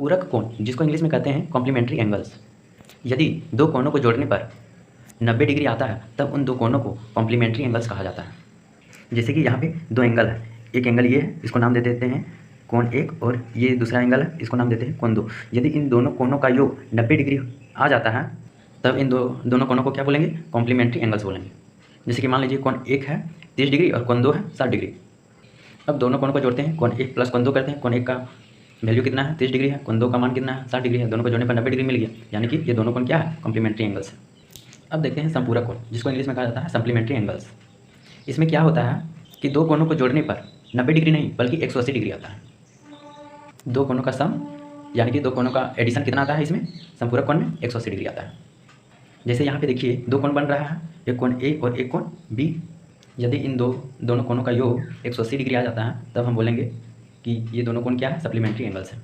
पूरक कोण, जिसको इंग्लिश में कहते हैं कॉम्प्लीमेंट्री एंगल्स। यदि दो कोणों को जोड़ने पर 90 डिग्री आता है तब उन दो कोणों को कॉम्प्लीमेंट्री एंगल्स कहा जाता है। जैसे कि यहाँ पे दो एंगल है, एक एंगल ये है, इसको नाम दे देते हैं कोण 1, और ये दूसरा एंगल है, इसको नाम देते हैं कोण 2। यदि इन दोनों कोणों का योग 90 डिग्री आ जाता है तब इन दोनों कोणों को क्या बोलेंगे? कॉम्प्लीमेंट्री एंगल्स बोलेंगे। जैसे कि मान लीजिए कोण 1 है 30 डिग्री और कोण 2 है 60 डिग्री। अब दोनों कोणों को जोड़ते हैं, कोण 1 प्लस कोण 2 करते हैं। कोण 1 का वैल्यू कितना है? 30 डिग्री है। कोण 2 का मान कितना है? 60 डिग्री है। दोनों को जोड़ने पर 90 डिग्री मिल गया, यानी कि ये दोनों कोण क्या है? कॉम्प्लीमेंट्री एंगल्स है। अब देखते हैं संपूरक कोण, जिसको इंग्लिश में कहा जाता है सप्लीमेंट्री एंगल्स। इसमें क्या होता है कि दो कोणों को जोड़ने पर 90 डिग्री नहीं बल्कि 180 डिग्री आता है। दो कोणों का सम, यानी कि दो कोणों का एडिशन कितना आता है इसमें? संपूरक कोण में 180 डिग्री आता है। जैसे यहाँ पे देखिए दो कोण बन रहा है, एक कोण ए और एक कोण बी। यदि इन दोनों कोणों का योग 180 डिग्री आ जाता है तब हम बोलेंगे कि ये दोनों कोण क्या है? सप्लीमेंट्री एंगल्स है।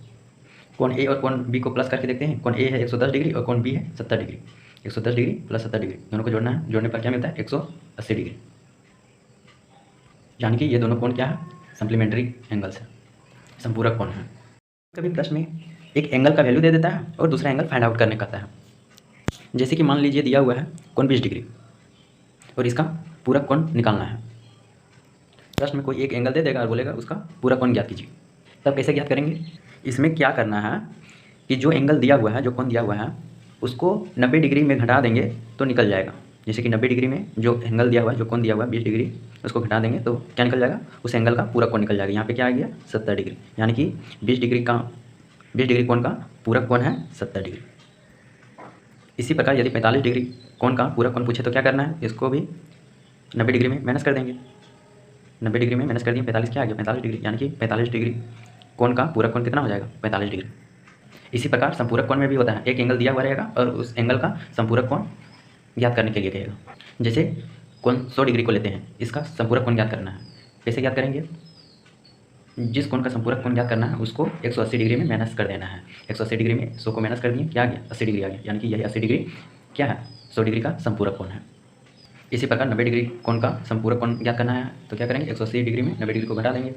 कोण ए और कोण बी को प्लस करके देखते हैं। कोण ए है 110 डिग्री और कोण बी है 70 डिग्री। 110 डिग्री प्लस 70 डिग्री दोनों को जोड़ना है, जोड़ने पर क्या मिलता है? 180 डिग्री, यानी कि ये दोनों कोण क्या है? सप्लीमेंट्री एंगल्स है, संपूरक कोण है। कभी प्रश्न में एक एंगल का वैल्यू दे देता है और दूसरा एंगल फाइंड आउट करने कहता है। जैसे कि मान लीजिए दिया हुआ है कोण 20 डिग्री और इसका पूरक कोण निकालना है। प्रश्न में कोई एक एंगल दे देगा और बोलेगा उसका पूरक कोण ज्ञात कीजिए। तब कैसे ज्ञात करेंगे? इसमें क्या करना है कि जो एंगल दिया हुआ है, जो कोण दिया हुआ है, उसको 90 डिग्री में घटा देंगे तो निकल जाएगा। जैसे कि 90 डिग्री में जो एंगल दिया हुआ है, जो कोण दिया हुआ है 20 डिग्री, उसको घटा देंगे तो क्या निकल जाएगा? उस एंगल का पूरक कोण निकल जाएगा। यहाँ पे क्या आ गया? 70 डिग्री, यानी कि 20 डिग्री कोण का पूरक कोण है 70 डिग्री। इसी प्रकार यदि 45 डिग्री कोण का पूरक कोण पूछे तो क्या करना है? इसको भी 90 डिग्री में माइनस कर देंगे। 90 डिग्री में माइनस कर दिए, 45 क्या आ गया? 45 डिग्री, यानी कि 45 डिग्री कोण का पूरक कोण कितना हो जाएगा? 45 डिग्री। इसी प्रकार संपूरक कोण में भी होता है, एक एंगल दिया हुआ रहेगा और उस एंगल का संपूरक कोण ज्ञात करने के लिए कहेगा। जैसे कोण 100 डिग्री को लेते हैं, इसका संपूरक कोण ज्ञात करना है। कैसे ज्ञात करेंगे? जिस कोण का संपूरक कोण ज्ञात करना है उसको 180 डिग्री में माइनस कर देना है। 180 डिग्री में 100 को माइनस कर दिए, क्या आ गया? 80 डिग्री आ गया, यानी कि यही 80 डिग्री क्या है? 100 डिग्री का संपूरक कोण है। इसी प्रकार 90 डिग्री कोण का संपूरक कोण ज्ञात करना है तो क्या करेंगे? 180 डिग्री में 90 डिग्री को घटा देंगे,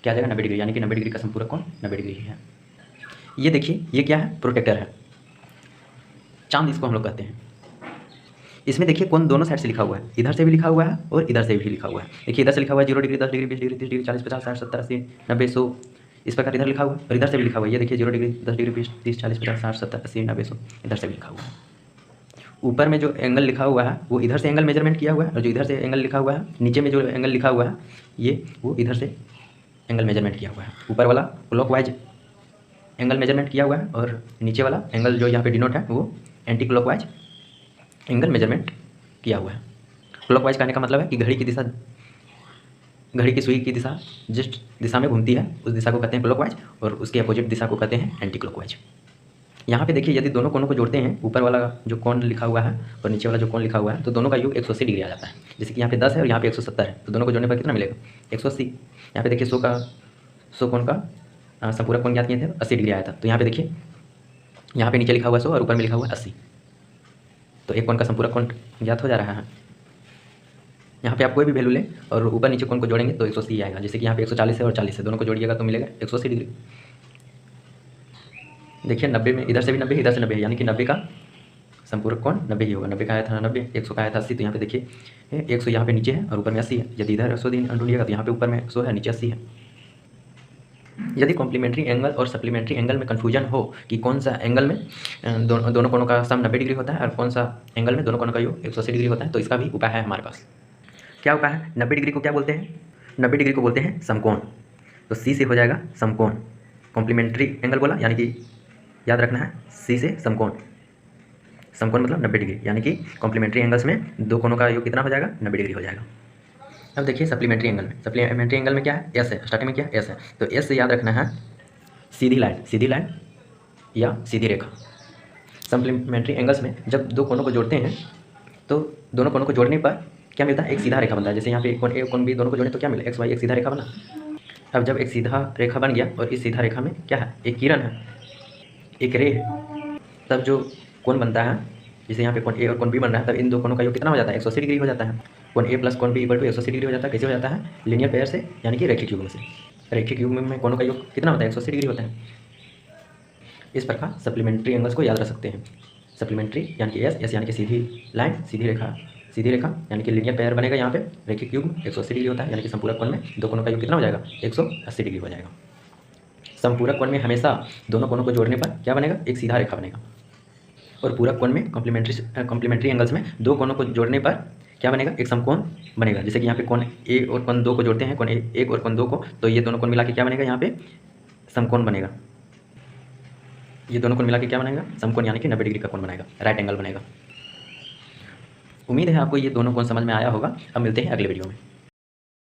क्या आ जाएगा? 90 डिग्री, यानी कि 90 डिग्री का संपूरक कोण 90 डिग्री ही है। ये देखिए ये क्या है? प्रोटेक्टर है, चांद इसको हम लोग कहते हैं। इसमें देखिए कोण दोनों साइड से लिखा हुआ है, इधर से भी लिखा हुआ है और इधर से भी लिखा हुआ है। देखिए इधर से लिखा हुआ है 0 डिग्री, 10 डिग्री, 20 डिग्री, 30 डिग्री, 40, 50, 60, 70, 80, 90, 100। इस प्रकार इधर लिखा हुआ है और इधर से भी लिखा हुआ है। ये देखिए 0 डिग्री, 10 डिग्री, 20, 30, 40, 50, 60, 70, 80, 90, 100, इधर से भी लिखा हुआ है। ऊपर में जो एंगल लिखा हुआ है वो इधर से एंगल मेजरमेंट किया हुआ है, और जो इधर से एंगल लिखा हुआ है, नीचे में जो एंगल लिखा हुआ है ये वो इधर से एंगल मेजरमेंट किया हुआ है। ऊपर वाला क्लॉकवाइज एंगल मेजरमेंट किया हुआ है और नीचे वाला एंगल जो यहाँ पे डिनोट है वो एंटी क्लॉकवाइज एंगल मेजरमेंट किया हुआ है। क्लॉकवाइज कहने का मतलब है कि घड़ी की सुई की दिशा जिस दिशा में घूमती है उस दिशा को कहते हैं क्लॉकवाइज, और उसके अपोजिट दिशा को कहते हैं एंटी क्लॉकवाइज। यहाँ पे देखिए यदि दोनों कोणों को जोड़ते हैं, ऊपर वाला जो कोण लिखा हुआ है और नीचे वाला जो कोण लिखा हुआ है, तो दोनों का योग 180 डिग्री आ जाता है। जैसे कि यहाँ पे 10 है और यहाँ पे 170 है, तो दोनों को जोड़ने पर कितना मिलेगा? 180। यहाँ पे देखिए 100 कोण का संपूरक कोण ज्ञात किए थे, 80 डिग्री आया था। तो यहाँ पे देखिए यहाँ पे नीचे लिखा हुआ 100 और ऊपर में लिखा हुआ 80, तो एक कोण का संपूरक कोण ज्ञात हो जा रहा है। यहाँ पे आप कोई भी वैल्यू लें और ऊपर नीचे कोण को जोड़ेंगे तो 180 आएगा। जैसे कि यहाँ पे 140 है और 40 है, दोनों को जोड़िएगा तो मिलेगा 180 डिग्री। देखिए 90 में इधर से भी 90 इधर से 90 है, यानी कि 90 का संपूरक कोण 90 ही होगा। 90 का आया था 90, 100 का आया था 80, तो यहाँ पे देखिए 100 यहाँ पे नीचे है और ऊपर में 80 है। यदि इधर 100 ढूंढिएगा तो यहाँ पे ऊपर में 100 है, नीचे 80 है। यदि कॉम्प्लीमेंट्री एंगल और सप्लीमेंट्री एंगल में कन्फ्यूजन हो कि कौन सा एंगल में दोनों कोणों का सम 90 डिग्री होता है और कौन सा एंगल में दोनों कोणों का योग 180 डिग्री होता है, तो इसका भी उपाय है हमारे पास। क्या उपाय है? 90 डिग्री को क्या बोलते हैं? 90 डिग्री को बोलते हैं समकोण। तो सी से हो जाएगा समकोण। कॉम्प्लीमेंट्री एंगल बोला, यानी कि याद रखना है सी से समकोण। समकोण मतलब 90 डिग्री, यानी कि कॉम्प्लीमेंट्री एंगल्स में दो कोणों का योग कितना हो जाएगा? 90 डिग्री हो जाएगा। अब देखिए सप्लीमेंट्री एंगल में क्या है? एस है, स्टार्टिंग में क्या है? एस है। तो एस से याद रखना है सीधी लाइन या सीधी रेखा। सप्लीमेंट्री एंगल्स में जब दो कोणों को जोड़ते हैं तो दोनों कोणों को जोड़ने पर क्या मिलता है? एक सीधा रेखा बनता है। जैसे यहाँ पे कोण ए कोण बी दोनों को जोड़े तो क्या मिले? एक्स वाई, एक सीधा रेखा बना। अब जब एक सीधा रेखा बन गया और इस सीधा रेखा में क्या है? एक किरण है, एक रे है, तब जो कोण बनता है, जैसे यहाँ पे कोण ए और कोण बी बन रहा है, तब इन दो कोणों का योग कितना हो जाता है? 180 डिग्री हो जाता है। कोण ए प्लस कोण बी इक्वल टू 180 डिग्री हो जाता है। कैसे हो जाता है? लीनियर पेयर से, यानी कि रैखिक युग्म से। रैखिक युग्म में कोणों का योग कितना होता है? 180 डिग्री होता है। इस प्रकार सप्लीमेंट्री एंगल्स को याद रख सकते हैं। सप्लीमेंट्री यानी कि एस यानी कि सीधी लाइन, सीधी रेखा यानी कि लीनियर पेयर बनेगा। यहाँ पे रैखिक युग्म 180 डिग्री होता है, यानी कि संपूरक कोण में दो कोणों का योग कितना हो जाएगा, 180 डिग्री हो जाएगा। संपूरक कोण में हमेशा दोनों कोणों को जोड़ने पर क्या बनेगा, एक सीधा रेखा बनेगा। और पूरक कोण में कॉम्प्लीमेंट्री एंगल्स में दो कोणों को जोड़ने पर क्या बनेगा, एक समकोण बनेगा। जैसे कि यहाँ पे कोण ए और कोण दो को जोड़ते हैं, कोण एक और कोण दो को, तो ये दोनों कोण मिला के क्या बनेगा, यहाँ पे समकोण बनेगा। ये दोनों कोण मिला के क्या बनेगा, समकोण, यानी कि 90 डिग्री का कोण बनेगा, राइट एंगल बनेगा। उम्मीद है आपको ये दोनों कोण समझ में आया होगा। अब मिलते हैं अगले वीडियो में।